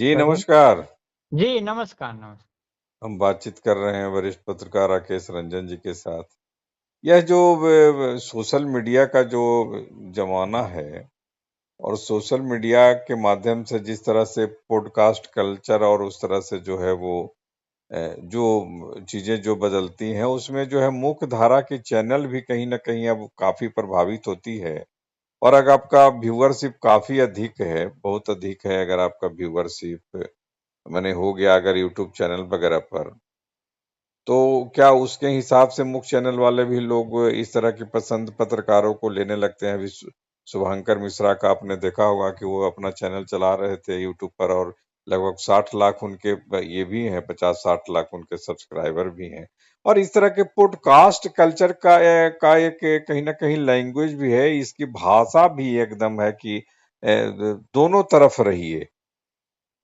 जी करो। नमस्कार। जी नमस्कार नमस्कार। हम बातचीत कर रहे हैं वरिष्ठ पत्रकार राकेश रंजन जी के साथ। यह जो सोशल मीडिया का जो जमाना है और सोशल मीडिया के माध्यम से जिस तरह से पॉडकास्ट कल्चर और उस तरह से जो है वो जो चीजें जो बदलती हैं उसमें जो है मुख्य धारा की चैनल भी कहीं ना कहीं अब काफी प्रभावित होती है। और अगर आपका व्यूअरशिप काफी अधिक है, बहुत अधिक है, अगर आपका व्यूअरशिप मैंने हो गया अगर यूट्यूब चैनल वगैरह पर, तो क्या उसके हिसाब से मुख्य चैनल वाले भी लोग इस तरह की पसंद पत्रकारों को लेने लगते हैं? अभी शुभंकर मिश्रा का आपने देखा होगा कि वो अपना चैनल चला रहे थे यूट्यूब पर और लगभग 60 लाख उनके ये भी हैं, 50-60 लाख उनके सब्सक्राइबर भी हैं। और इस तरह के पॉडकास्ट कल्चर का एक कहीं ना कहीं लैंग्वेज भी है, इसकी भाषा भी एकदम है कि दोनों तरफ रही है।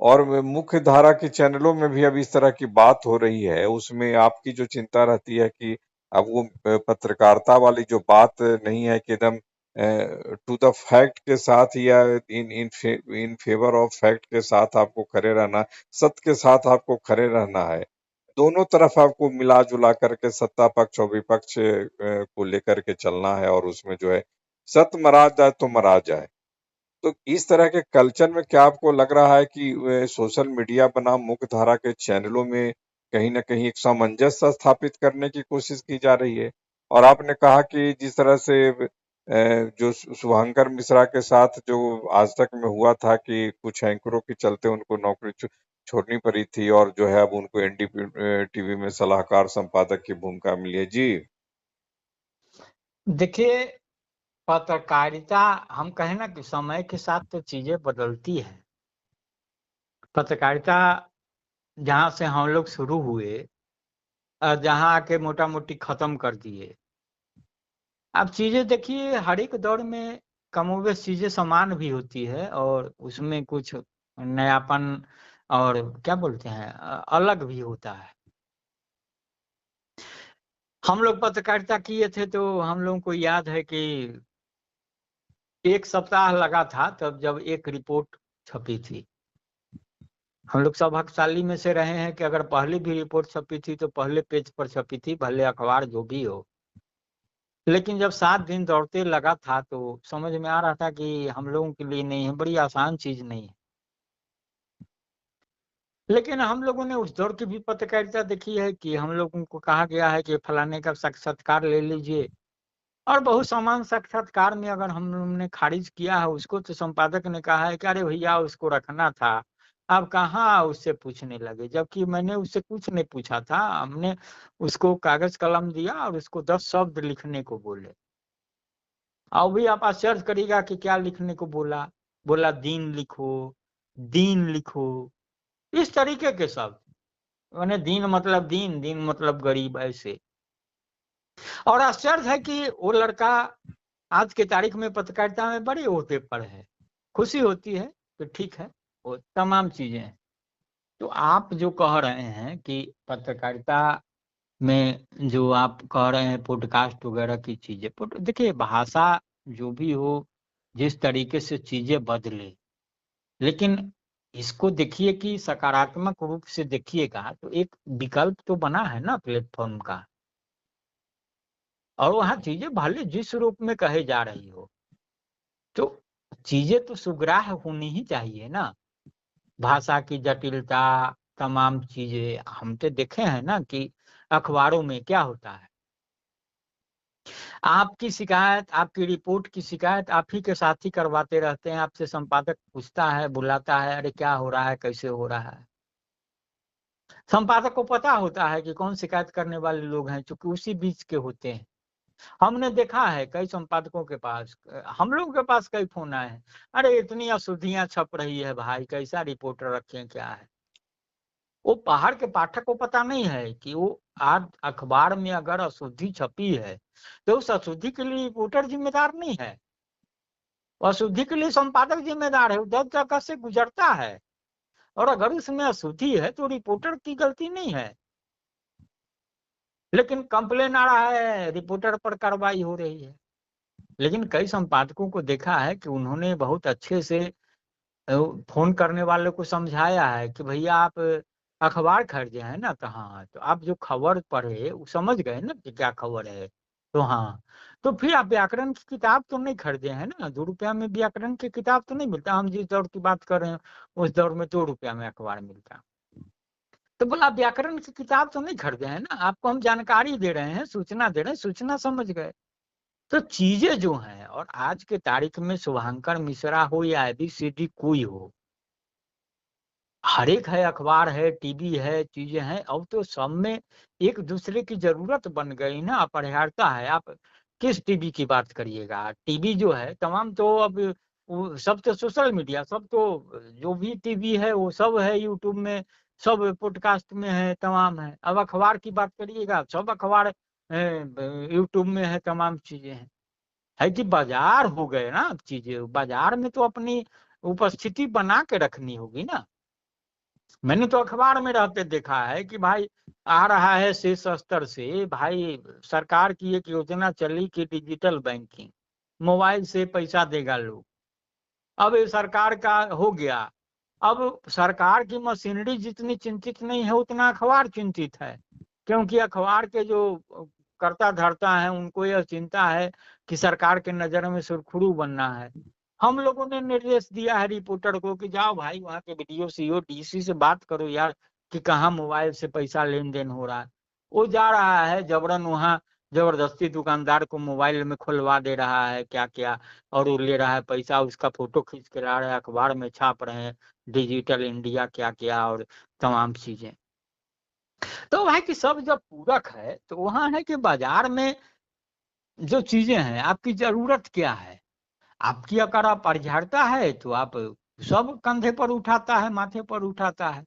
और मुख्य धारा के चैनलों में भी अब इस तरह की बात हो रही है, उसमें आपकी जो चिंता रहती है कि अब वो पत्रकारिता वाली जो बात नहीं है कि एकदम टू द फैक्ट के साथ या इन फेवर ऑफ फैक्ट के साथ आपको खड़े रहना, सत्य के साथ आपको खड़े रहना है। दोनों तरफ आपको मिला जुला करके सत्ता पक्ष और विपक्ष को लेकर के चलना है और उसमें जो है सत्य मरा जाए तो मरा जाए। तो इस तरह के कल्चर में क्या आपको लग रहा है कि सोशल मीडिया बनाम मुख्य धारा के चैनलों में कहीं न कहीं एक सामंजस्य स्थापित करने की कोशिश की जा रही है? और आपने कहा कि जिस तरह से जो शुभंकर मिश्रा के साथ जो आज तक में हुआ था कि कुछ एंकरों के चलते उनको नौकरी छोड़नी पड़ी थी और जो है अब उनको एनडीटीवी टीवी में सलाहकार संपादक की भूमिका मिली है। जी। देखिए, पत्रकारिता हम कहें ना कि समय के साथ तो चीजें बदलती है। पत्रकारिता जहाँ से हम लोग शुरू हुए और जहाँ आके मोटा मोटी खत्म कर दिए। अब चीजें देखिए, हर एक दौर में कमोबेश चीजें समान भी होती है और उसमें कुछ नयापन और क्या बोलते हैं अलग भी होता है। हम लोग पत्रकारिता किए थे तो हम लोगों को याद है कि 1 सप्ताह लगा था तब जब एक रिपोर्ट छपी थी। हम लोग सौभाग्यशाली में से रहे हैं कि अगर पहले भी रिपोर्ट छपी थी तो पहले पेज पर छपी थी, भले अखबार जो भी हो। लेकिन जब 7 दिन दौड़ते लगा था तो समझ में आ रहा था कि हम लोगों के लिए नहीं है, बड़ी आसान चीज नहीं है। लेकिन हम लोगों ने उस दौर की भी पत्रकारिता देखी है कि हम लोगों को कहा गया है कि फलाने का साक्षात्कार ले लीजिए, और बहुत समान साक्षात्कार में अगर हम लोगों ने खारिज किया है उसको तो संपादक ने कहा है कि अरे भैया उसको रखना था। अब कहाँ उससे पूछने लगे, जबकि मैंने उससे कुछ नहीं पूछा था। हमने उसको कागज कलम दिया और उसको 10 शब्द लिखने को बोले। अब भी आप आश्चर्य करिएगा कि क्या लिखने को बोला। बोला दीन लिखो, दीन लिखो, इस तरीके के शब्द। मैंने दीन मतलब दीन, दीन मतलब गरीब, ऐसे। और आश्चर्य है कि वो लड़का आज के तारीख में पत्रकारिता में बड़े ओहदे पर है। खुशी होती है तो ठीक है, वो तमाम चीजें हैं। तो आप जो कह रहे हैं कि पत्रकारिता में जो आप कह रहे हैं पॉडकास्ट वगैरह की चीजें, देखिए भाषा जो भी हो, जिस तरीके से चीजें बदले, लेकिन इसको देखिए कि सकारात्मक रूप से देखिएगा तो एक विकल्प तो बना है ना प्लेटफॉर्म का। और वहाँ चीजें भले जिस रूप में कहे जा रही हो, तो चीजें तो सुग्राह्य होनी ही चाहिए ना। भाषा की जटिलता, तमाम चीजें हम तो देखे हैं ना कि अखबारों में क्या होता है। आपकी शिकायत, आपकी रिपोर्ट की शिकायत आप ही के साथ ही करवाते रहते हैं। आपसे संपादक पूछता है, बुलाता है, अरे क्या हो रहा है, कैसे हो रहा है। संपादक को पता होता है कि कौन शिकायत करने वाले लोग हैं, चूंकि उसी बीच के होते हैं। हमने देखा है कई संपादकों के पास, हम लोगों के पास कई फोन आए हैं, अरे इतनी अशुद्धियां छप रही है भाई, कैसा रिपोर्टर रखें, क्या है। वो बाहर के पाठक को पता नहीं है कि वो आज अखबार में अगर अशुद्धि छपी है तो उस अशुद्धि के लिए रिपोर्टर जिम्मेदार नहीं है। अशुद्धि के लिए संपादक जिम्मेदार है, वो 10 जगह से गुजरता है। और अगर उसमें अशुद्धि है तो रिपोर्टर की गलती नहीं है। लेकिन कंप्लेन आ रहा है, रिपोर्टर पर कार्रवाई हो रही है। लेकिन कई संपादकों को देखा है कि उन्होंने बहुत अच्छे से फोन करने वाले को समझाया है कि भैया आप अखबार खरीदे हैं ना, तो हाँ, तो आप जो खबर पढ़े वो समझ गए ना कि क्या खबर है, तो हाँ, तो फिर आप व्याकरण की किताब तो नहीं खरीदे हैं ना, 2 रुपया में व्याकरण की किताब तो नहीं मिलता, हम जिस दौर की बात कर रहे हैं उस दौर में 2 रुपया में अखबार मिलता। तो बोला आप व्याकरण की किताब तो नहीं खरीदे हैं ना, आपको हम जानकारी दे रहे हैं, सूचना दे रहे हैं, सूचना समझ गए। तो चीजें जो हैं, और आज के तारीख में शुभंकर मिश्रा हो या ABCD कोई हो, हर एक है, अखबार है, टीवी है, चीजें हैं, अब तो सब में एक दूसरे की जरूरत बन गई ना, अपरिहार्यता है। आप किस टीवी की बात करिएगा, टीवी जो है तमाम तो अब वो सब तो सोशल मीडिया, सब तो जो भी टीवी है वो सब है यूट्यूब में, सब पॉडकास्ट में है, तमाम है। अब अखबार की बात करिएगा, सब अखबार यूट्यूब में है, तमाम चीजें हैं। है कि बाजार हो गए ना अब चीजें, बाजार में तो अपनी उपस्थिति बना के रखनी होगी ना। मैंने तो अखबार में रहते देखा है कि भाई आ रहा है शीर्ष स्तर से, भाई सरकार की एक योजना चली कि डिजिटल बैंकिंग, मोबाइल से पैसा देगा लोग। अब ये सरकार का हो गया, अब सरकार की मशीनरी जितनी चिंतित नहीं है उतना अखबार चिंतित है, क्योंकि अखबार के जो कर्ता धर्ता है उनको यह चिंता है कि सरकार के नजर में सुरखुरू बनना है। हम लोगों ने निर्देश दिया है रिपोर्टर को कि जाओ भाई वहाँ के वीडियो सीओ डीसी से बात करो यार, कि कहाँ मोबाइल से पैसा लेन देन हो रहा है। वो जा रहा है जबरन वहाँ, जबरदस्ती दुकानदार को मोबाइल में खुलवा दे रहा है क्या क्या, और वो ले रहा है पैसा, उसका फोटो खींच के ला रहे हैं, अखबार में छाप रहे हैं, डिजिटल इंडिया क्या क्या और तमाम चीजें। तो भाई कि सब जब पूरक है तो वहां है कि बाजार में जो चीजें हैं, आपकी जरूरत क्या है, आपकी अगर अपरिहार्यता है तो आप सब कंधे पर उठाता है, माथे पर उठाता है।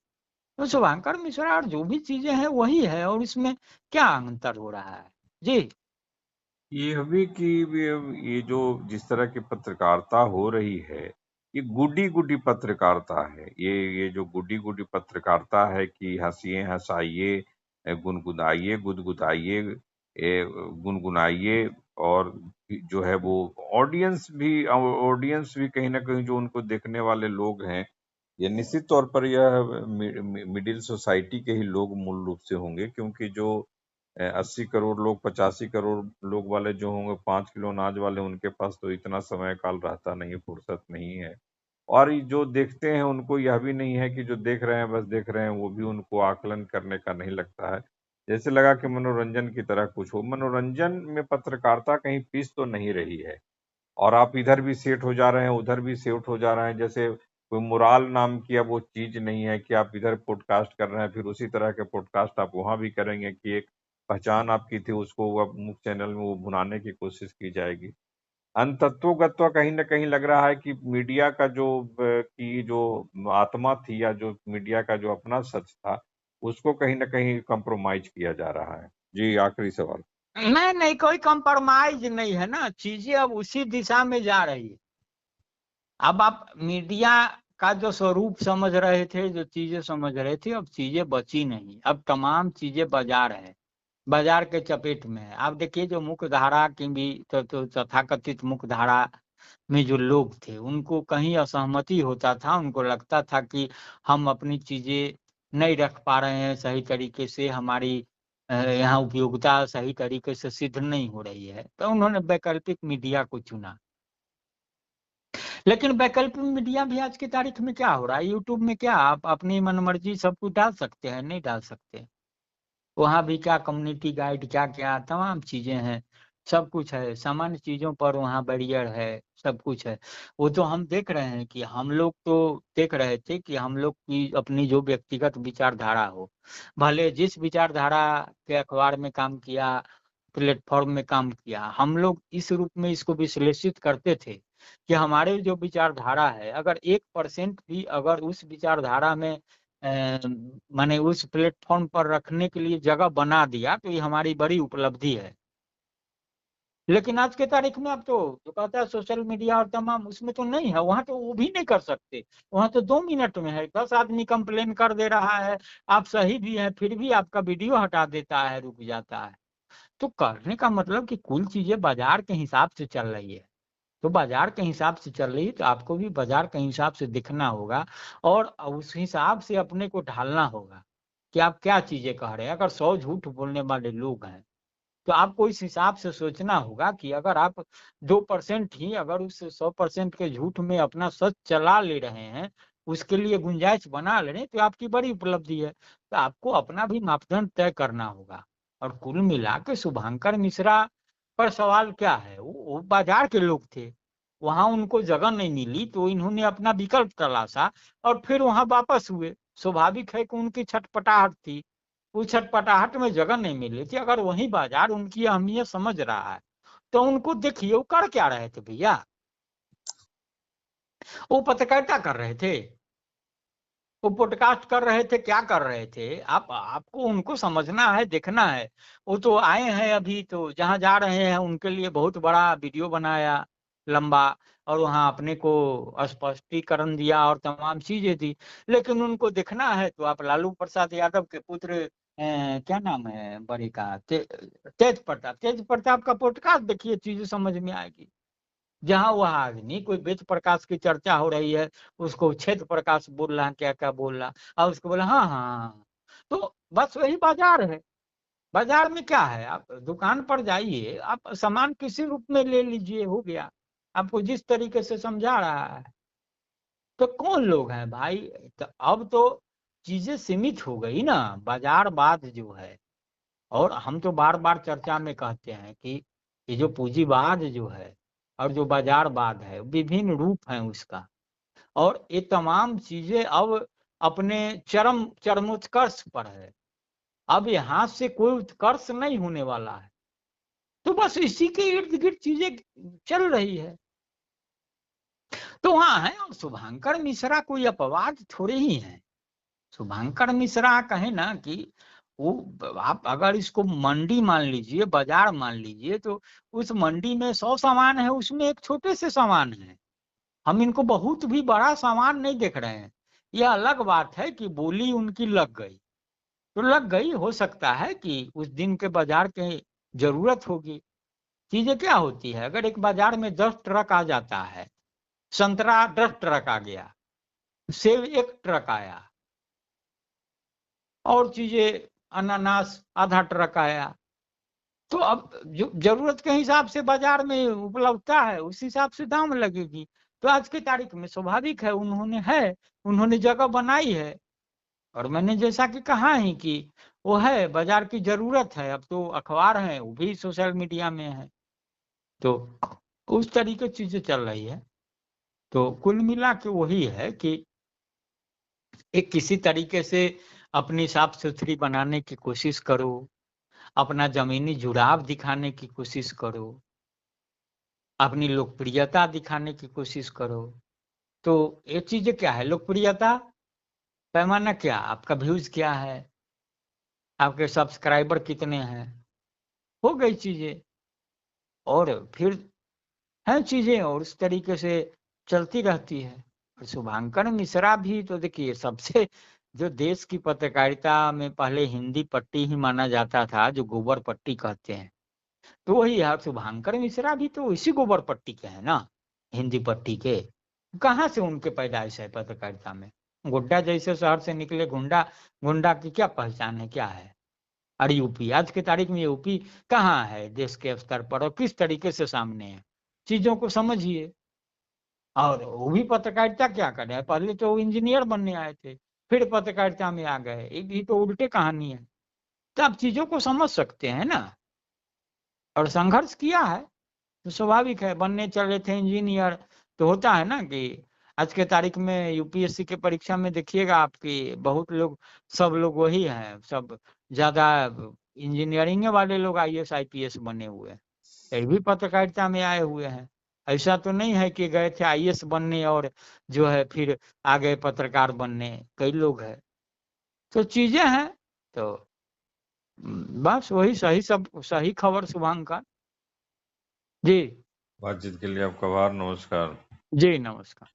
तो शुभंकर मिश्रा और जो भी चीजें हैं वही है, और इसमें क्या अंतर हो रहा है जी। ये भी कि ये जो जिस तरह की पत्रकारिता हो रही है, ये गुडी गुडी पत्रकारिता है। ये जो गुडी गुडी पत्रकारिता है कि हंसिए हंसाइए, गुनगुनाइए गुदगुदाइए, गुनगुनाइए, और जो है वो ऑडियंस भी कहीं ना कहीं जो उनको देखने वाले लोग हैं, ये निश्चित तौर पर यह मिडिल सोसाइटी के ही लोग मूल रूप से होंगे, क्योंकि जो 80 करोड़ लोग, 85 करोड़ लोग वाले जो होंगे, 5 किलो अनाज वाले, उनके पास तो इतना समय काल रहता नहीं है, फुर्सत नहीं है। और ये जो देखते हैं उनको यह भी नहीं है कि जो देख रहे हैं बस देख रहे हैं, वो भी उनको आकलन करने का नहीं लगता है। जैसे लगा कि मनोरंजन की तरह कुछ हो। मनोरंजन में पत्रकारिता कहीं पीस तो नहीं रही है, और आप इधर भी सेट हो जा रहे हैं, उधर भी सेट हो जा रहे हैं। जैसे कोई मोराल नाम की अब वो चीज नहीं है कि आप इधर पॉडकास्ट कर रहे हैं फिर उसी तरह के पॉडकास्ट आप वहां भी करेंगे, कि एक पहचान आपकी थी उसको अब मुख्य चैनल में वो भुनाने की कोशिश की जाएगी। अंतत्वगत्वा कहीं ना कहीं लग रहा है कि मीडिया का जो आत्मा थी, या जो मीडिया का जो अपना सच था, उसको कहीं ना कहीं कंप्रोमाइज किया जा रहा है। जी, आखिरी सवाल। नहीं नहीं, कोई कंप्रोमाइज नहीं है ना, चीजें अब उसी दिशा में जा रही है। अब आप मीडिया का जो स्वरूप समझ रहे थे, जो चीजें समझ रहे थे, अब चीजें बची नहीं, अब तमाम चीजें बाजार है, बाजार के चपेट में है। आप देखिए जो मुख्य धारा की भी तो तथाकथित मुख्य धारा में जो लोग थे उनको कहीं असहमति होता था, उनको लगता था कि हम अपनी चीजें नहीं रख पा रहे हैं सही तरीके से, हमारी यहाँ उपयोगिता सही तरीके से सिद्ध नहीं हो रही है, तो उन्होंने वैकल्पिक मीडिया को चुना। लेकिन वैकल्पिक मीडिया भी आज की तारीख में क्या हो रहा है, यूट्यूब में क्या आप अपनी मनमर्जी सब कुछ डाल सकते हैं, नहीं डाल सकते। वहाँ भी क्या कम्युनिटी गाइड क्या क्या तमाम चीजें हैं, सब कुछ है, सामान्य चीजों पर वहाँ बैरियर है, सब कुछ है। वो तो हम देख रहे हैं कि हम लोग तो देख रहे थे कि हम लोग की अपनी जो व्यक्तिगत विचारधारा हो, भले जिस विचारधारा के अखबार में काम किया, प्लेटफॉर्म में काम किया, हम लोग इस रूप में इसको विश्लेषित करते थे कि हमारे जो विचारधारा है, अगर 1% भी अगर उस विचारधारा में माने उस प्लेटफॉर्म पर रखने के लिए जगह बना दिया तो ये हमारी बड़ी उपलब्धि है। लेकिन आज के तारीख में अब तो जो कहता है सोशल मीडिया और तमाम, उसमें तो नहीं है, वहां तो वो भी नहीं कर सकते। वहां तो 2 मिनट में है, 10 आदमी कंप्लेन कर दे रहा है, आप सही भी है फिर भी आपका वीडियो हटा देता है, रुक जाता है। तो करने का मतलब कि कुल चीजें बाजार के हिसाब से चल रही है। तो बाजार के हिसाब से चल रही है, तो आपको भी बाजार के हिसाब से दिखना होगा और उस हिसाब से अपने को ढालना होगा कि आप क्या चीजें कह रहे हैं। अगर 100 झूठ बोलने वाले लोग हैं तो आपको इस हिसाब से सोचना होगा कि अगर आप 2% ही अगर उस 100% के झूठ में अपना सच चला ले रहे हैं, उसके लिए गुंजाइश बना ले रहे हैं, तो आपकी बड़ी उपलब्धि है। तो आपको अपना भी मापदंड तय करना होगा। और कुल मिला के शुभंकर मिश्रा पर सवाल क्या है, वो बाजार के लोग थे, वहां उनको जगह नहीं मिली तो इन्होंने अपना विकल्प तलाशा और फिर वहां वापस हुए। स्वाभाविक है कि उनकी छटपटाहट थी, उस छटपटाहट में जगह नहीं मिल रही थी। अगर वही बाजार उनकी अहमियत समझ रहा है तो उनको देखिए वो कर क्या रहे थे भैया, वो पत्रकारिता कर रहे थे, वो पॉडकास्ट कर रहे थे, क्या कर रहे थे। आपको उनको समझना है, देखना है। वो तो आए हैं अभी, तो जहां जा रहे हैं उनके लिए बहुत बड़ा वीडियो बनाया लंबा, और वहां अपने को स्पष्टीकरण दिया और तमाम चीजें दी। लेकिन उनको देखना है तो आप लालू प्रसाद यादव के पुत्र क्या नाम है बड़े का, तेज प्रताप का पॉडकास्ट देखिए, चीजें समझ में आएगी। जहां वह आदमी कोई वेद प्रकाश की चर्चा हो रही है, उसको क्षेत्र प्रकाश बोल रहा है, क्या क्या बोल रहा, और उसको बोला हाँ हाँ हाँ। तो बस वही बाजार है। बाजार में क्या है, आप दुकान पर जाइए, आप सामान किसी रूप में ले लीजिए, हो गया। आपको जिस तरीके से समझा रहा है। तो कौन लोग हैं भाई। तो अब तो चीजें सीमित हो गई ना, बाजारवाद जो है। और हम तो बार बार चर्चा में कहते हैं कि ये जो पूंजीवाद जो है और जो बाजारवाद है, विभिन्न रूप हैं उसका। और ये तमाम चीजें अब अपने चरमोत्कर्ष पर है। अब यहाँ से कोई उत्कर्ष नहीं होने वाला है। तो बस इसी के इर्द गिर्द चीजें चल रही है। तो वहां है, और शुभंकर मिश्रा कोई अपवाद थोड़े ही है। शुभंकर मिश्रा कहे ना कि वो, आप अगर इसको मंडी मान लीजिए, बाजार मान लीजिए, तो उस मंडी में 100 सामान है, उसमें एक छोटे से सामान है। हम इनको बहुत भी बड़ा सामान नहीं देख रहे हैं। यह अलग बात है कि बोली उनकी लग गई, तो लग गई, हो सकता है कि उस दिन के बाजार की जरूरत होगी। चीजें क्या होती है, अगर एक बाजार में 10 ट्रक आ जाता है, संतरा 10 ट्रक आ गया, सेब 1 ट्रक आया, और चीजें अनानास आधा ट्रक आया, तो अब जो जरूरत के हिसाब से बाजार में उपलब्धता है, उस हिसाब से दाम लगेगी। तो आज की तारीख में स्वाभाविक है, उन्होंने जगह बनाई है। और मैंने जैसा कि कहा ही कि वो है, बाजार की जरूरत है। अब तो अखबार है, वो भी सोशल मीडिया में है, तो उस तरीके की चीजें चल रही है। तो कुल मिला के वही है कि एक किसी तरीके से अपनी साफ सुथरी बनाने की कोशिश करो, अपना जमीनी जुड़ाव दिखाने की कोशिश करो, अपनी लोकप्रियता दिखाने की कोशिश करो। तो ये चीजें क्या है, लोकप्रियता पैमाना क्या, आपका व्यूज क्या है, आपके सब्सक्राइबर कितने हैं, हो गई चीजें। और फिर है चीजें, और उस तरीके से चलती रहती है। और शुभंकर मिश्रा भी तो देखिए, सबसे जो देश की पत्रकारिता में पहले हिंदी पट्टी ही माना जाता था, जो गोबर पट्टी कहते हैं, तो वही है। शुभंकर मिश्रा भी तो इसी गोबर पट्टी के हैं ना, हिंदी पट्टी के। कहाँ से उनके पैदाइश है पत्रकारिता में। गोड्डा जैसे शहर से निकले गुंडा, गुंडा की क्या पहचान है, क्या है। और यूपी, आज की तारीख में यूपी कहाँ है देश के स्तर पर, और किस तरीके से सामने है, चीजों को समझिए। और वो भी पत्रकारिता क्या करे, पहले तो इंजीनियर बनने आए थे, फिर पत्रकारिता में आ गए, ये तो उल्टे कहानी है। तो आप चीजों को समझ सकते हैं ना। और संघर्ष किया है, तो स्वाभाविक है, बनने चले थे इंजीनियर। तो होता है ना कि आज के तारीख में यूपीएससी के परीक्षा में देखिएगा आपकी बहुत लोग, सब लोग वही हैं, सब ज्यादा इंजीनियरिंग वाले लोग आईएएस आईपीएस बने हुए हैं, ये भी पत्रकारिता में आए हुए हैं। ऐसा तो नहीं है कि गए थे आईएएस बनने और जो है फिर आ गए पत्रकार बनने, कई लोग हैं। तो चीजें हैं। तो बस वही सही, सब सही खबर शुभांकर जी। बातचीत के लिए आपका आभार, नमस्कार। जी नमस्कार।